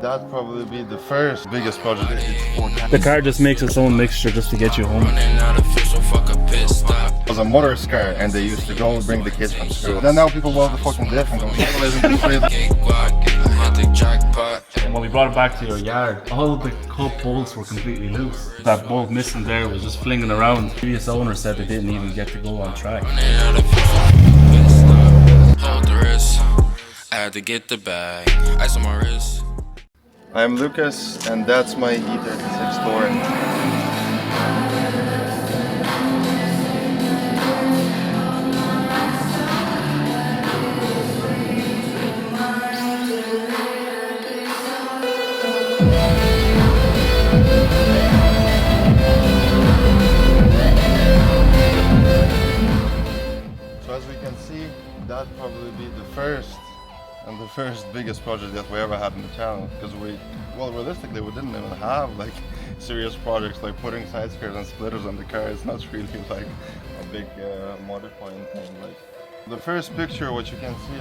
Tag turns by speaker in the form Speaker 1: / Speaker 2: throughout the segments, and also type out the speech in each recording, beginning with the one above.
Speaker 1: That'd probably be the first biggest project.
Speaker 2: The car just makes its own mixture just to get you home.
Speaker 1: It was a mother's car and they used to go bring the kids from school. Then now people love the fucking diff and go listen to the street.
Speaker 2: And when we brought it back to your yard, all the cup bolts were completely loose. That bolt missing there was just flinging around. The previous owner said they didn't even get to go on track.
Speaker 3: I had to get the bag. Ice on my wrist.
Speaker 1: I'm Lucas and that's my E36 Touring. So as we can see, that'd probably be the first biggest project that we ever had in the channel, because realistically we didn't even have like serious projects like putting side skirts and splitters on the car. It's not really like a big modifying thing. Like the first picture, what you can see,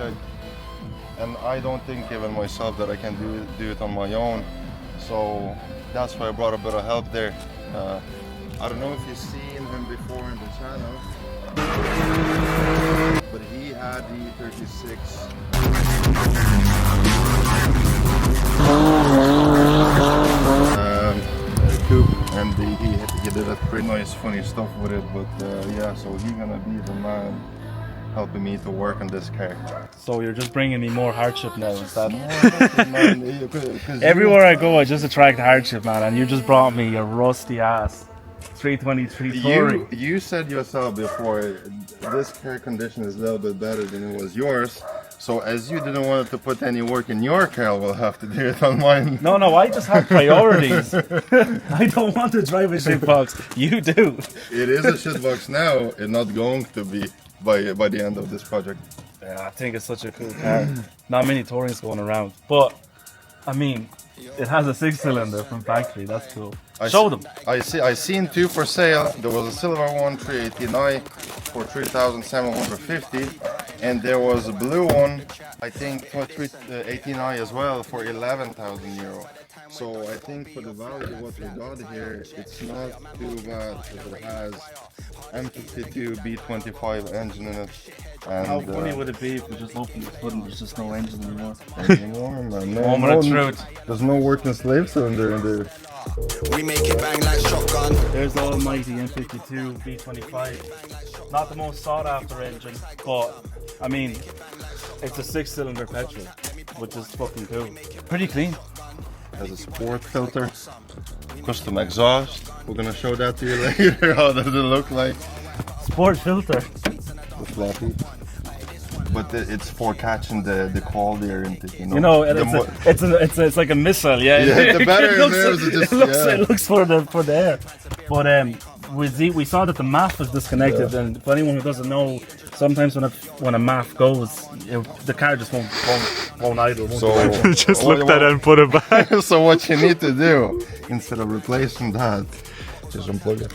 Speaker 1: and I don't think even myself that I can do it on my own, so that's why I brought a bit of help there. I don't know if you've seen him before in the channel, but he had the E36 coupe, and he did a pretty nice funny stuff with it, but yeah, so he's gonna be the man helping me to work on this car.
Speaker 2: So you're just bringing me more hardship now, is that?
Speaker 1: Cause
Speaker 2: Everywhere I go I just attract hardship, man, and you just brought me your rusty ass 323 Touring.
Speaker 1: you said yourself before, this car condition is a little bit better than it was yours. So as you didn't want to put any work in your car, we'll have to do it on mine.
Speaker 2: No, I just have priorities. I don't want to drive a shitbox. You do.
Speaker 1: It is a shitbox now, and not going to be by the end of this project.
Speaker 2: Yeah, I think it's such a cool car. Not many Tourings going around, but I mean, it has a 6-cylinder from factory. That's cool. Show them.
Speaker 1: I seen two for sale. There was a silver one, 318i, for 3,750, and there was a blue one, I think for 318i as well, for 11,000 euro. So I think for the value of what we got here, it's not too bad. It has M52 B25 engine in it. And,
Speaker 2: How funny would it be if we just opened the hood and there's just no engine anymore?
Speaker 1: Moment
Speaker 2: of truth.
Speaker 1: There's no working slave cylinder in there.
Speaker 3: We make it bang like shotgun.
Speaker 2: There's the almighty M52 B25. Not the most sought after engine, but I mean, it's a 6-cylinder petrol, which is fucking cool. Pretty clean.
Speaker 1: Has a sport filter, custom exhaust. We're gonna show that to you later. How does it look like?
Speaker 2: Sport filter.
Speaker 1: The floppy. But it's for catching the cold air intake.
Speaker 2: You know, it's like a missile. Yeah.
Speaker 1: The better
Speaker 2: it looks for the air. But we saw that the MAF is disconnected, and for anyone who doesn't know, sometimes when a MAF goes, the car just won't idle.
Speaker 4: Just look at it and put it back.
Speaker 1: So what you need to do, instead of replacing that, just unplug it.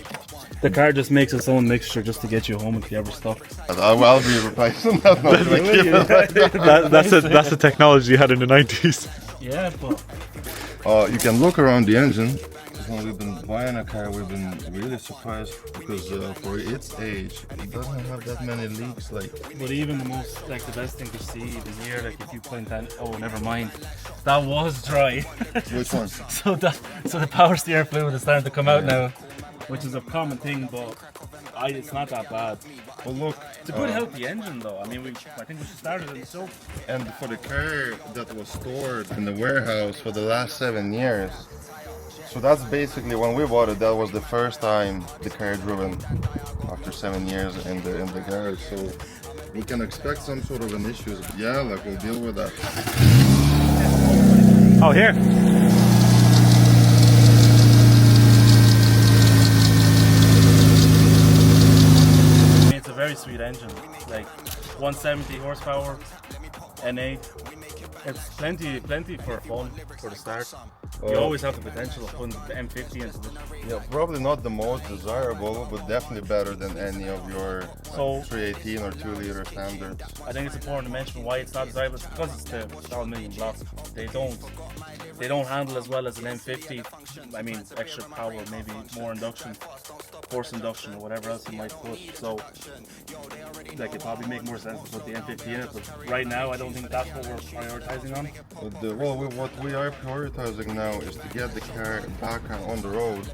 Speaker 2: The car just makes its own mixture just to get you home if you're ever stuck.
Speaker 1: I'll be replacing that.
Speaker 4: That's the technology you had in the 90s.
Speaker 2: Yeah, but
Speaker 1: you can look around the engine. When we've been buying a car, we've been really surprised because for its age, it doesn't have that many leaks.
Speaker 2: But even the best thing to see even here, like if you point that, oh never mind, that was dry.
Speaker 1: Which one?
Speaker 2: So the power steer fluid is starting to come out now, which is a common thing, but it's not that bad.
Speaker 1: Well, look,
Speaker 2: it's a good healthy engine though. I mean, I think we should start it in the soap.
Speaker 1: And for the car that was stored in the warehouse for the last 7 years. So that's basically when we bought it. That was the first time the car driven after 7 years in the garage. So we can expect some sort of an issue. Yeah, like we'll deal with that.
Speaker 4: Oh, here.
Speaker 2: It's a very sweet engine, like 170 horsepower, NA. It's plenty for fun for the start. You always have the potential of putting the M50 into it.
Speaker 1: Yeah, probably not the most desirable, but definitely better than any of your 318 or 2-liter standards.
Speaker 2: I think it's important to mention why it's not desirable. It's because it's the aluminium block. They don't they don't handle as well as an M50. I mean, extra power, maybe more induction, force induction, or whatever else you might put. So, like, it probably make more sense to put the M50 in it. But right now, I don't think that's what we're prioritizing on.
Speaker 1: But what we are prioritizing now is to get the car back on the road,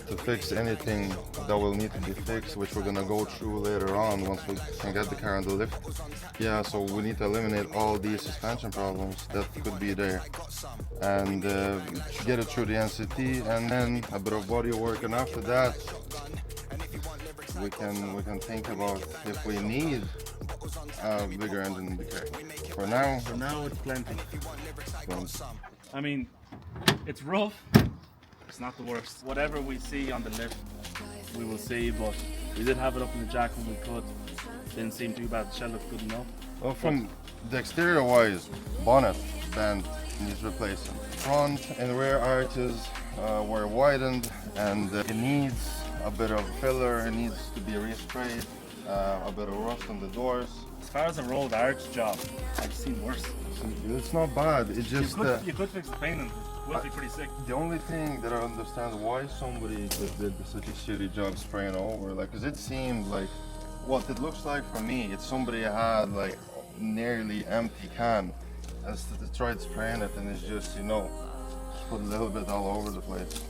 Speaker 1: to fix anything that will need to be fixed, which we're gonna go through later on once we can get the car on the lift. Yeah, so we need to eliminate all these suspension problems that could be there, and get it through the NCT, and then a bit of body work. And after that, we can think about if we need a bigger engine in the car. For now,
Speaker 2: It's plenty.
Speaker 1: it's
Speaker 2: I mean, it's rough. It's not the worst. Whatever we see on the lift, we will see. But we did have it up in the jack when we could. Didn't seem too bad. The shell looked good enough.
Speaker 1: Well, from the exterior wise, bonnet band needs replacing. Front and rear arches were widened, and it needs a bit of filler. It needs to be resprayed. A bit of rust on the doors.
Speaker 2: As far as a rolled arch job, I've seen worse.
Speaker 1: It's not bad. It's just
Speaker 2: You could fix the paint and it would be pretty sick.
Speaker 1: the only thing that I understand why somebody did such a shitty job spraying over, like, 'cause it seemed like what it looks like for me. It's somebody had like nearly empty can and tried spraying it, and it's just just put a little bit all over the place.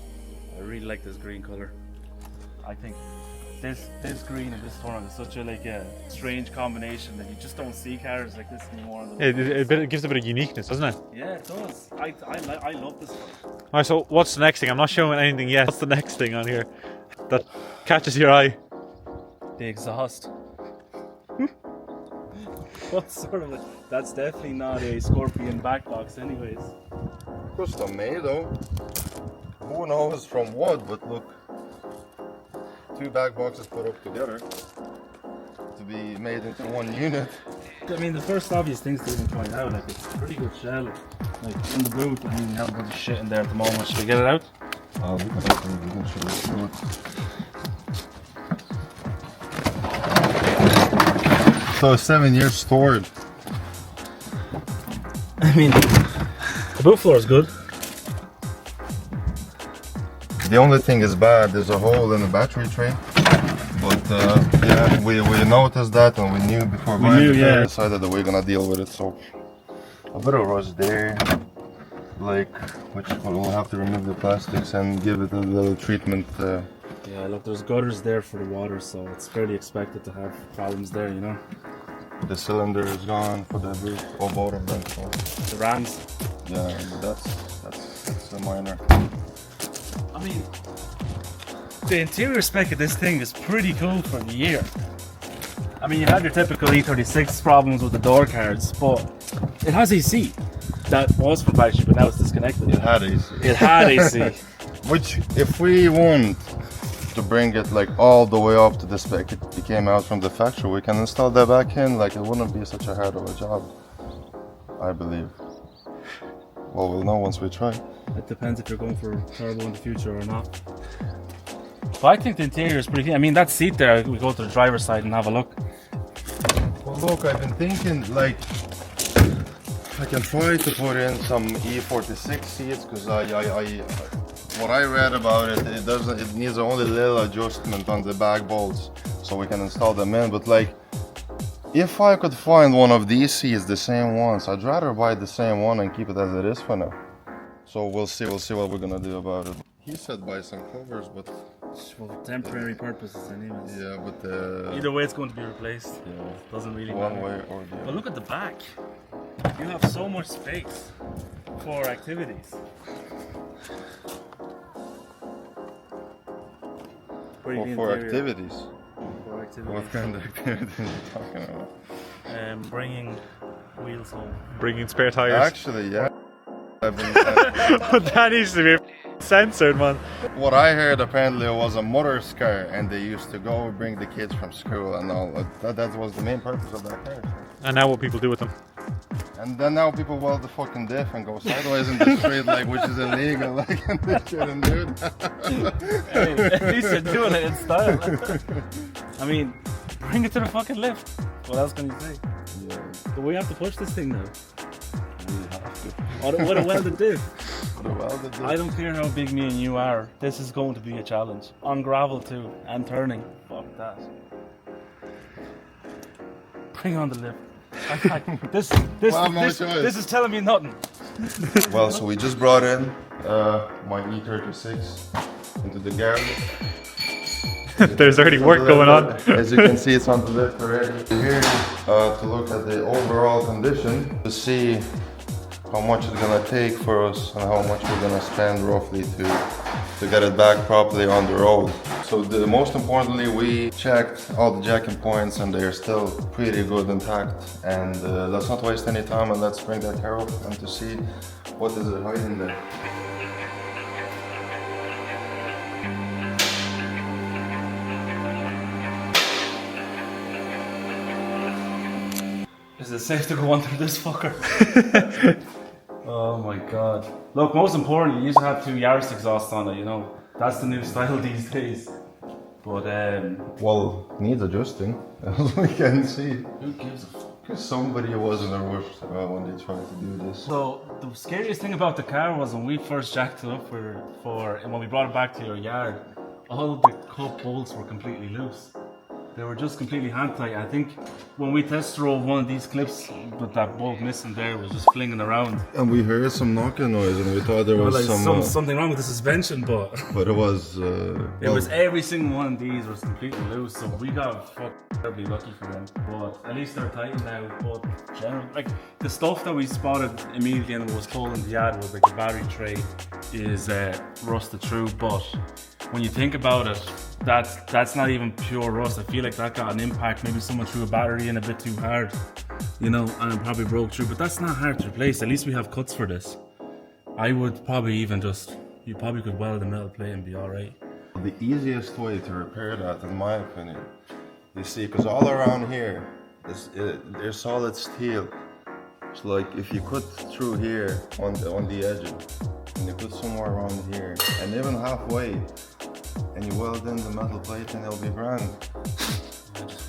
Speaker 2: I really like this green color. I think this green and this turn is such a strange combination that you just don't see cars like this anymore. On the
Speaker 4: It gives a bit of uniqueness, doesn't it?
Speaker 2: Yeah, it does. I love this one.
Speaker 4: Alright, so what's the next thing? I'm not showing anything yet. What's the next thing on here that catches your eye?
Speaker 2: The exhaust. What sort of that's definitely not a Scorpion back box anyways.
Speaker 1: Custom made though. Who knows from what, but look. 2 back boxes put up together to be made into one unit.
Speaker 2: I mean, the first obvious things to even point out, like, it's a pretty good shell. Like, in the boot, I mean, we have a bunch of shit in there at the moment. Should we get it out?
Speaker 1: Oh, we can show it. So 7 years stored.
Speaker 2: I mean, the boot floor is good.
Speaker 1: The only thing is bad, there's a hole in the battery tray. But yeah, we noticed that, and we knew before buying the car, decided that we're gonna deal with it. So a bit of rust there, like, which we'll have to remove the plastics and give it a little treatment.
Speaker 2: Yeah, look, there's gutters there for the water, so it's fairly expected to have problems there, you know.
Speaker 1: The cylinder is gone for the boot, or both of them. So.
Speaker 2: The rams.
Speaker 1: Yeah, but that's a minor.
Speaker 2: I mean, the interior spec of this thing is pretty cool for the year. I mean, you have your typical E36 problems with the door cards, but it has AC. That was from factory, but now it's disconnected.
Speaker 1: It had AC.
Speaker 2: It had AC.
Speaker 1: Which, if we want to bring it like all the way up to the spec it came out from the factory, we can install that back in. Like, it wouldn't be such a hard of a job, I believe. Well, we'll know once we try.
Speaker 2: It depends if you're going for turbo in the future or not. But I think the interior is pretty clean. I mean, that seat there, we go to the driver's side and have a look.
Speaker 1: Well, look, I've been thinking, like, I can try to put in some E46 seats, because what I read about it, it needs only a little adjustment on the back bolts, so we can install them in. But like, if I could find one of these seats, the same ones, I'd rather buy the same one and keep it as it is for now. So we'll see what we're gonna do about it. He said buy some covers, but
Speaker 2: For temporary purposes anyways.
Speaker 1: yeah, but
Speaker 2: Either way it's going to be replaced.
Speaker 1: yeah,
Speaker 2: Doesn't really
Speaker 1: one
Speaker 2: matter.
Speaker 1: way or the other.
Speaker 2: But look at the back. You have so much space for activities.
Speaker 1: Or for activities.
Speaker 2: For activities.
Speaker 1: What kind of activities are you talking about?
Speaker 2: Bringing wheels home.
Speaker 4: Bringing spare tires.
Speaker 1: Actually, yeah. I've been,
Speaker 4: That needs to be censored, man.
Speaker 1: what I heard, apparently it was a mother's car, and they used to go bring the kids from school and all. That was the main purpose of that car.
Speaker 4: And now what people do with them?
Speaker 1: And then now people weld the fucking diff and go sideways in the street, like, which is illegal, like, and they shouldn't do that.
Speaker 2: Hey, at least you're doing it in style. I mean, bring it to the fucking lift. What else can you say?
Speaker 1: Yeah,
Speaker 2: But we have to push this thing now.
Speaker 1: we have to.
Speaker 2: What a welded diff.
Speaker 1: Well, the-
Speaker 2: I don't care how big me and you are. This is going to be a challenge. On gravel too, and turning. Fuck that. Bring on the lift. This
Speaker 1: Well, no choice.
Speaker 2: this is telling me nothing.
Speaker 1: Well, so we just brought in my E36 into the garage.
Speaker 4: There's already work going on.
Speaker 1: As you can see, it's on the lift already. Here to look at the overall condition to see how much it's gonna take for us and how much we're gonna spend roughly to get it back properly on the road. So most importantly, we checked all the jacking points and they're still pretty good intact. And let's not waste any time and let's bring that car up and to see what is it hiding there.
Speaker 2: Is it safe to go under this fucker? Oh my god. Look, most importantly, you used to have 2 Yaris exhausts on it, you know. That's the new style these days. But
Speaker 1: Well, needs adjusting, as we can see.
Speaker 2: who gives a fuck?
Speaker 1: Because somebody was in a rush when they tried to do this.
Speaker 2: So the scariest thing about the car was when we first jacked it up and when we brought it back to your yard, all the cup bolts were completely loose. They were just completely hand tight. I think when we test drove one of these clips with that bolt missing there was just flinging around.
Speaker 1: And we heard some knocking noise and we thought there was
Speaker 2: Something wrong with the suspension, but
Speaker 1: but it was
Speaker 2: it was every single one of these was completely loose. So we got terribly lucky for them. But at least they're tightened now. But general, like the stuff that we spotted immediately and was told in the ad was like the battery tray is rusted through. But when you think about it, that's not even pure rust. I feel like that got an impact. Maybe someone threw a battery in a bit too hard, you know, and it probably broke through. But that's not hard to replace. At least we have cuts for this. I would probably even you probably could weld a metal plate and be all right.
Speaker 1: the easiest way to repair that, in my opinion. You see, because all around here there's solid steel. So like if you cut through here on the edge, and you put somewhere around here, and even halfway, and you weld in the metal plate, and it'll be grand.
Speaker 2: I just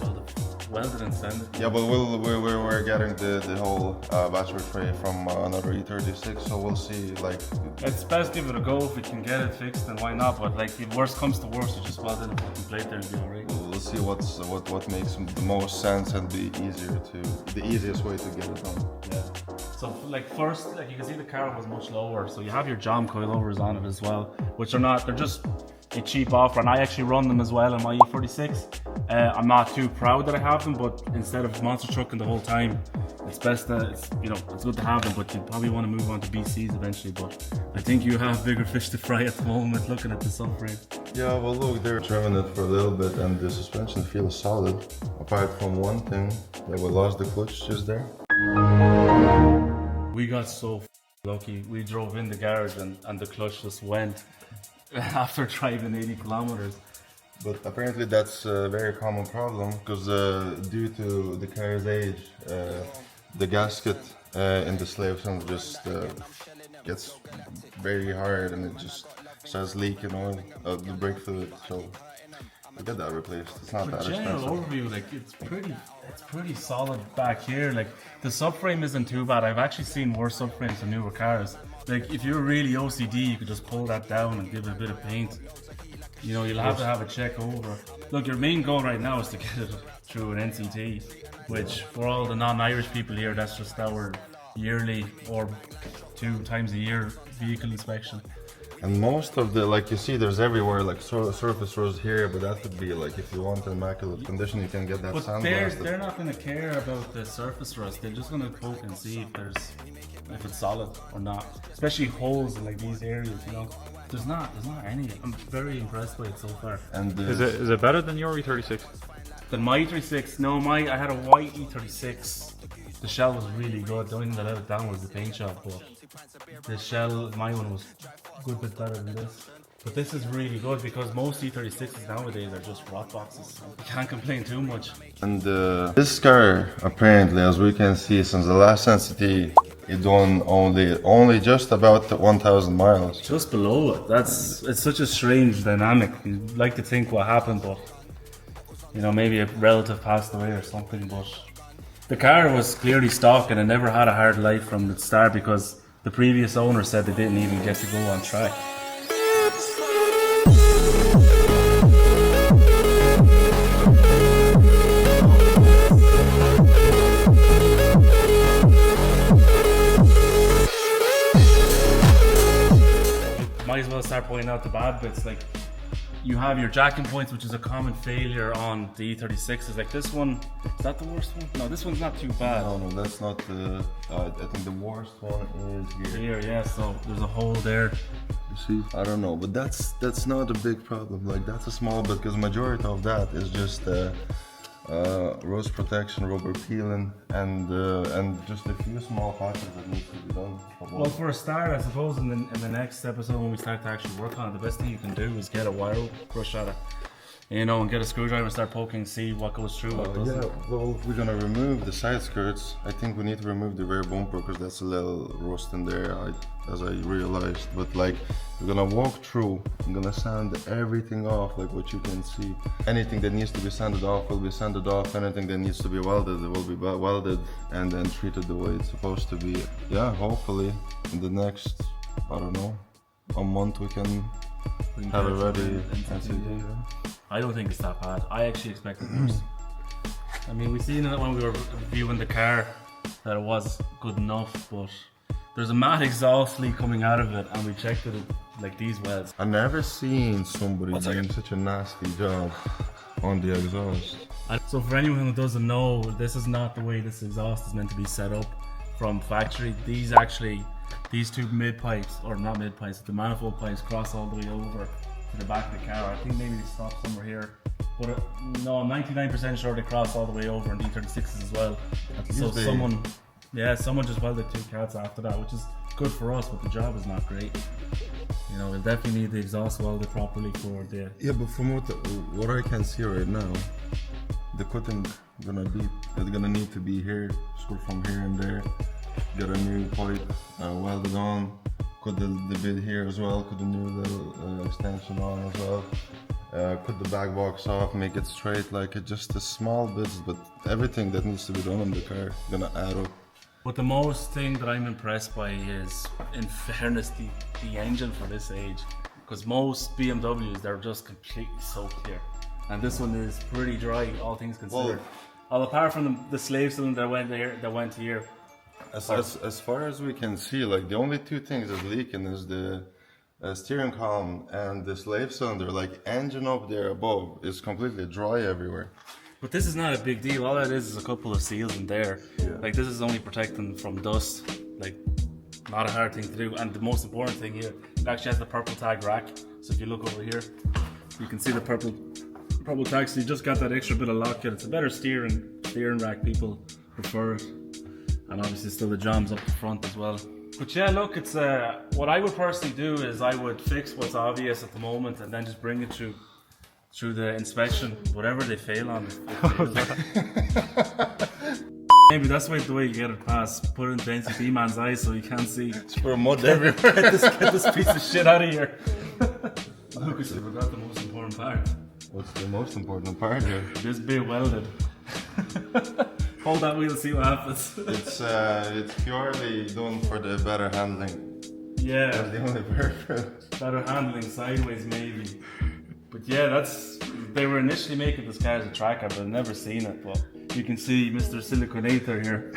Speaker 2: weld it and send it.
Speaker 1: Yeah, but we're getting the whole battery tray from another E36, so we'll see. Like,
Speaker 2: It's best give it a go. If we can get it fixed, then why not? But like, if worst comes to worst, you just weld in a fucking plate there and be alright.
Speaker 1: we'll see what makes the most sense and the easiest way to get it done.
Speaker 2: Yeah. So like first, like you can see the car was much lower. So you have your jam coilovers on it as well, which are not. They're just a cheap offer, and I actually run them as well on my E46. I'm not too proud that I have them, but instead of monster trucking the whole time, it's best that it's good to have them. But you probably want to move on to BCs eventually. But I think you have bigger fish to fry at the moment, looking at the subframe.
Speaker 1: Yeah, well look, they're trimming it for a little bit, and the suspension feels solid. Apart from one thing, that we lost the clutch just there.
Speaker 2: We got so lucky. We drove in the garage and the clutch just went after driving 80 kilometers.
Speaker 1: But apparently that's a very common problem because due to the car's age, the gasket in the slave center just gets very hard and it just starts leaking oil, the brake fluid. So I get that replaced. It's not that
Speaker 2: General
Speaker 1: expensive.
Speaker 2: overview, like it's pretty solid back here. Like the subframe isn't too bad. I've actually seen worse subframes in newer cars. Like if you're really OCD, you could just pull that down and give it a bit of paint. You know, you'll have to have a check over. Look, your main goal right now is to get it through an NCT, which for all the non-Irish people here, that's just our yearly or 2 times a year vehicle inspection.
Speaker 1: And most of the, like you see, there's everywhere like surface rust here, but that would be like if you want immaculate condition, you can get that
Speaker 2: But
Speaker 1: sandblasted.
Speaker 2: they're not going to care about the surface rust. They're just going to poke and see if it's solid or not. Especially holes in like these areas, you know. There's not any. I'm very impressed by it so far.
Speaker 1: And
Speaker 4: Is it better than your E36?
Speaker 2: Then my E36, no, I had a white E36. The shell was really good. The only thing that let it down was the paint job, but the shell, my one was a good bit better than this. But this is really good because most E36s nowadays are just rot boxes. You can't complain too much.
Speaker 1: And this car, apparently, as we can see, since the last NCT, it done only just about 1,000 miles.
Speaker 2: Just below it. It's such a strange dynamic. You'd like to think what happened, but you know, maybe a relative passed away or something. But the car was clearly stock and it never had a hard life from the start because the previous owner said they didn't even get to go on track. Might as well start pointing out the bad bits. Like, you have your jacking points, which is a common failure on the E36s. Like this one, is that the worst one? No, this one's not too bad.
Speaker 1: No, that's not the. I think the worst one is here.
Speaker 2: Here, yeah. So there's a hole there.
Speaker 1: You see? I don't know, but that's not a big problem. Like that's a small bit because majority of that is just rust protection, rubber peeling, and just a few small patches that need to be done.
Speaker 2: Well, for a start, I suppose in the next episode when we start to actually work on it, the best thing you can do is get a wire brush at it, you know, and get a screwdriver and start poking, see what goes through, what doesn't.
Speaker 1: Yeah, well, we're gonna remove the side skirts. I think we need to remove the rear bumper because that's a little rust in there, as I realized. But like, we're gonna walk through. I'm gonna sand everything off, like what you can see. Anything that needs to be sanded off will be sanded off. Anything that needs to be welded, it will be welded and then treated the way it's supposed to be. Yeah, hopefully in the next, I don't know, a month we can have it ready.
Speaker 2: I don't think it's that bad. I actually expected worse. I mean, we seen it when we were reviewing the car that it was good enough, but there's a matte exhaust leak coming out of it, and we checked it like these welds.
Speaker 1: I've never seen somebody doing such a nasty job on the exhaust.
Speaker 2: So for anyone who doesn't know, this is not the way this exhaust is meant to be set up from factory. These two mid pipes, or not mid pipes, the manifold pipes cross all the way over to the back of the car. I think maybe they stop somewhere here, but no, I'm 99% sure they cross all the way over in D36s as well. So someone just welded two cats after that, which is good for us, but the job is not great. You know, we'll definitely need the exhaust welded properly for the...
Speaker 1: Yeah, but from what I can see right now, the cutting it's gonna need to be here, screw from here and there, get a new pipe welded on, cut the bit here as well, cut the new little extension on as well, cut the back box off, make it straight, like it just the small bits, but everything that needs to be done on the car gonna add up.
Speaker 2: But the most thing that I'm impressed by is, in fairness, the engine for this age. Because most BMWs, they're just completely soaked here. And this one is pretty dry, all things considered. Well, apart from the slave cylinder that went here.
Speaker 1: As far as we can see, like the only two things that's leaking is the steering column and the slave cylinder. Like engine up there above is completely dry everywhere.
Speaker 2: But this is not a big deal. All that is a couple of seals in there. Yeah. Like this is only protecting from dust. Like not a hard thing to do. And the most important thing here, it actually has the purple tag rack. So if you look over here, you can see the purple tag. So you just got that extra bit of lock in. It's a better steering rack. People prefer it. And obviously still the jambs up the front as well. But yeah, look, it's what I would personally do is I would fix what's obvious at the moment and then just bring it through the inspection, whatever they fail on. Maybe that's the way you get it past. Put it into NCT man's eyes so he can't see.
Speaker 1: Spray mud everywhere.
Speaker 2: Get this piece of shit out of here. Lucas, I forgot the most important part.
Speaker 1: What's the most important part here?
Speaker 2: This bit welded. Hold that wheel, see what happens.
Speaker 1: It's purely done for the better handling.
Speaker 2: Yeah.
Speaker 1: That's the only purpose.
Speaker 2: Better handling sideways maybe. But yeah, they were initially making this car as a tracker, but I've never seen it. But you can see Mr. Siliconator here.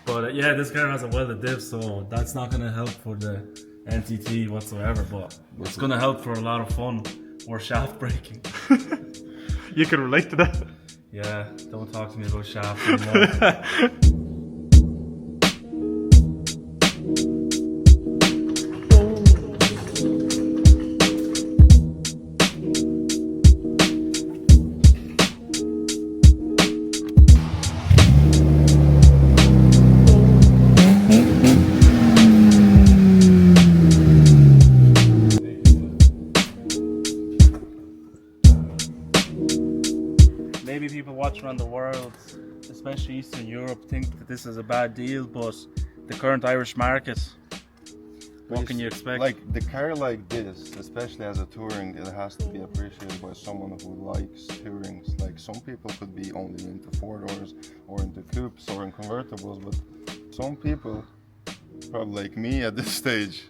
Speaker 2: But yeah, this car has a welded diff, so that's not going to help for the NTT whatsoever. But it's going to help for a lot of fun or shaft braking.
Speaker 4: You can relate to that.
Speaker 2: Yeah, don't talk to me about shaft anymore. Maybe people watching around the world, especially Eastern Europe, think that this is a bad deal, but the current Irish market, what can you expect?
Speaker 1: Like the car like this, especially as a touring, it has to be appreciated by someone who likes tourings. Like some people could be only into 4 doors or into coupes or in convertibles, but some people probably like me at this stage,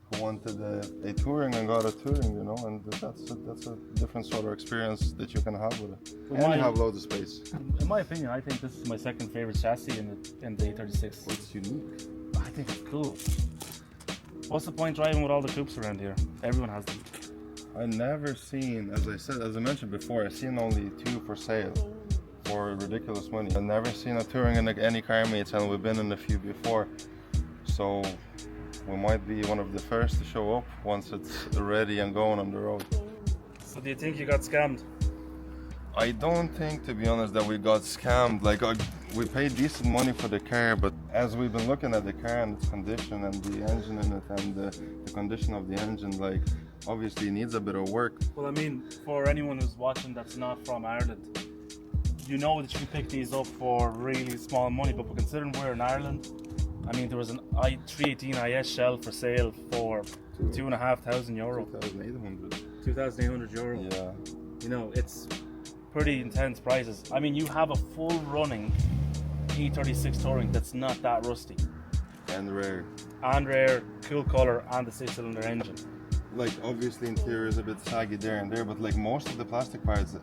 Speaker 1: who wanted a touring and got a touring, you know, and that's a different sort of experience that you can have with it.
Speaker 2: Well,
Speaker 1: And you have loads of space.
Speaker 2: In my opinion, I think this is my second favorite chassis in the E36.
Speaker 1: It's unique.
Speaker 2: I think it's cool. What's the point driving with all the coupes around here? Everyone has them.
Speaker 1: I never seen, as I mentioned before, I've seen only 2 for sale for ridiculous money. I've never seen a touring in any car meets, and we've been in a few before. So we might be one of the first to show up once it's ready and going on the road.
Speaker 2: So do you think you got scammed?
Speaker 1: I don't think, to be honest, that we got scammed. Like, we paid decent money for the car, but as we've been looking at the car and its condition and the engine in it and the condition of the engine, like, obviously it needs a bit of work.
Speaker 2: Well, I mean, for anyone who's watching that's not from Ireland, you know that you can pick these up for really small money, but considering we're in Ireland, I mean, there was an i318 IS shell for sale for €2,500.
Speaker 1: 2,800.
Speaker 2: €2,800.
Speaker 1: Yeah.
Speaker 2: You know, it's pretty intense prices. I mean, you have a full running E36 Touring that's not that rusty.
Speaker 1: And rare.
Speaker 2: And rare, cool colour, and the 6-cylinder engine.
Speaker 1: Like, obviously interior is a bit saggy there and there, but like most of the plastic parts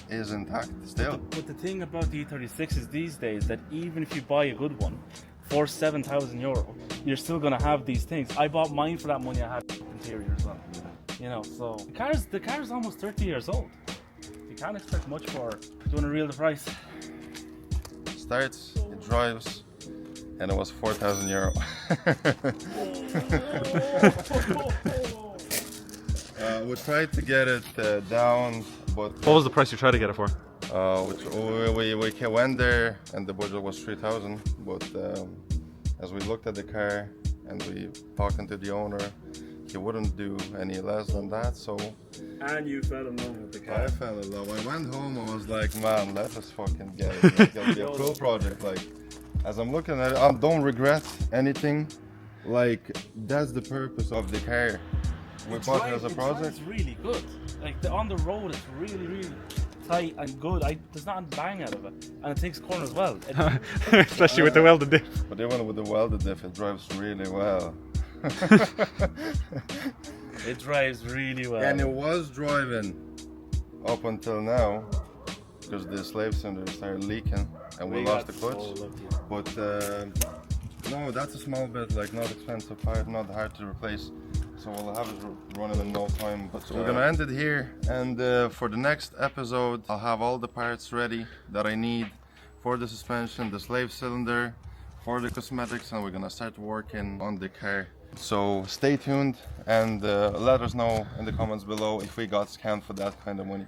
Speaker 1: is intact still.
Speaker 2: But the thing about the E36 is these days that even if you buy a good one for €7,000, you're still gonna have these things. I bought mine for that money. I had interior as well. You know, so the car's almost 30 years old. You can't expect much for it. Do you want to reel the price?
Speaker 1: Starts, it drives, and it was €4,000. We tried to get it down, but
Speaker 4: What was the price you tried to get it for?
Speaker 1: we went there and the budget was 3,000. But as we looked at the car and we talking to the owner, he wouldn't do any less than that. So
Speaker 2: And you fell in love with the car.
Speaker 1: I fell in love. I went home and was like, man, let us fucking get it. Like, it'll be a cool project. Like, as I'm looking at it, I don't regret anything. Like, that's the purpose of the car. We bought it as a project.
Speaker 2: It's really good. Like on the road, it's really, really tight and good. There's not a bang out of it, and it takes corner as well.
Speaker 4: Especially with the welded diff.
Speaker 1: But even with the welded diff, it drives really well.
Speaker 2: It drives really well.
Speaker 1: And it was driving up until now, because the slave cylinder started leaking and we lost the clutch. But no, that's a small bit, like not expensive part, not hard to replace. So we'll have it running in no time. But we're gonna end it here, and for the next episode, I'll have all the parts ready that I need for the suspension, the slave cylinder, for the cosmetics, and we're gonna start working on the car. So stay tuned and let us know in the comments below if we got scammed for that kind of money.